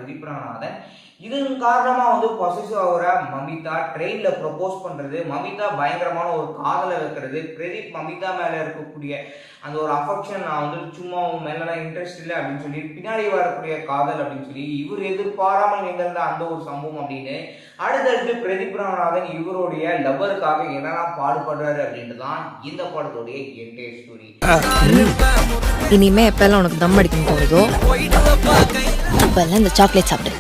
பிரதீப் ரங்கநாதன். இதன் காரணமா வந்து பொசசிவ் ஆகிற மமிதா ட்ரெயின்ல ப்ரொபோஸ் பண்றது, மமிதா பயங்கரமான ஒரு காதலை வைக்கிறது, பிரதீப் மமிதா மேல இருக்கக்கூடிய அந்த ஒரு அஃபெக்ஷன், நான் வந்து சும்மா உன் மேலாம் இன்ட்ரெஸ்ட் இல்லை அப்படின்னு சொல்லி பின்னாடி வரக்கூடிய காதல் அப்படின்னு சொல்லி இவர் எதிர்பாராமல் நிகழ்ந்த அந்த ஒரு சம்பவம் அப்படின்னு அடுத்தடுத்து பிரதீப் ரங்கநாதன் இவருடைய லவ்வருக்காக என்னெல்லாம் பாடுபடுறாரு அப்படின்ட்டு தான் இந்த படத்துடைய என்டையர் ஸ்டோரி. இனிமே எப்பெல்லாம் உனக்கு தம் அடிக்கணும் தோணுதோ அப்பெல்லாம் இந்த சாக்லேட் சாப்பிடு.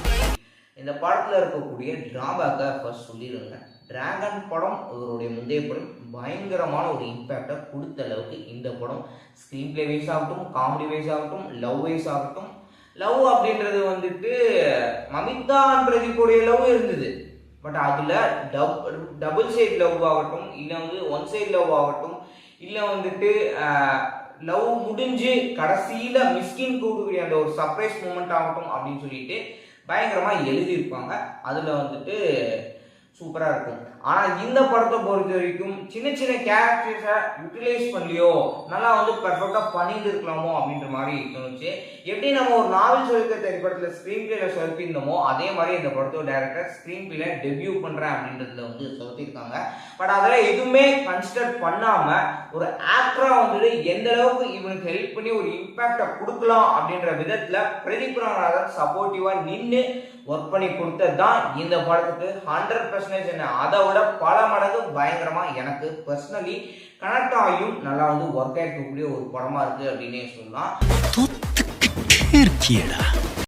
இந்த படத்தில் இருக்கக்கூடிய டிராபேக்கை ஃபர்ஸ்ட் சொல்லிடுங்க. டிராகன் படம் இவருடைய முந்தைய படம் பயங்கரமான ஒரு இம்பேக்டை கொடுத்த அளவுக்கு இந்த படம் ஸ்க்ரீன் பிளே வைஸ் ஆகட்டும், காமெடி வைஸ் ஆகட்டும், லவ் வைஸ் ஆகட்டும். லவ் அப்படின்றது வந்துட்டு மமிதா பிரதீப்புடைய லவ் இருந்தது. பட் அதில் டபுள் சைட் லவ் ஆகட்டும், இல்லை வந்து ஒன் சைட் லவ் ஆகட்டும், இல்லை வந்துட்டு லவ் முடிஞ்சு கடைசியில் மிஸ்கின் கூடக்கூடிய அந்த ஒரு சர்ப்ரைஸ் மூமெண்ட் ஆகட்டும் அப்படின்னு சொல்லிட்டு பயங்கரமாக எழுதியிருப்பாங்க. அதில் வந்துட்டு சூப்பராக இருக்கும். ஆனால் இந்த படத்தை பொறுத்த வரைக்கும் சின்ன சின்ன கேரக்டர்ஸை யூட்டிலைஸ் பண்ணலையோ, நல்லா வந்து பெர்ஃபெக்டாக பண்ணிட்டு இருக்கலாமோ அப்படின்ற மாதிரி தோணுச்சு. எப்படி நம்ம ஒரு நாவல் சொல்லிக்க திரைப்படத்தில் ஸ்க்ரீன் பிளேல சொல்லியிருந்தோமோ அதே மாதிரி இந்த படத்தோட டைரக்டர் ஸ்க்ரீன் பிளேல டெபியூ பண்ணுறேன் அப்படின்றதுல வந்து சொல்லியிருக்காங்க. பட் அதெல்லாம் எதுவுமே கன்சிடர் பண்ணாமல் ஒரு ஆக்டராக வந்துட்டு எந்த அளவுக்கு இவனுக்கு ஹெல்ப் பண்ணி ஒரு இம்பேக்டை கொடுக்கலாம் அப்படின்ற விதத்தில் பிரதீப் ரங்கநாதன் சப்போர்ட்டிவாக நின்று ஒர்க் பண்ணி கொடுத்தது தான் இந்த படத்துக்கு 100% என்ன அதை விட பல மடங்கு பயங்கரமா எனக்கு பர்சனலி கனெக்ட் ஆகியும் நல்லா வந்து ஒர்க் ஆகிக்கக்கூடிய ஒரு படமா இருக்கு அப்படின்னே சொல்லலாம்.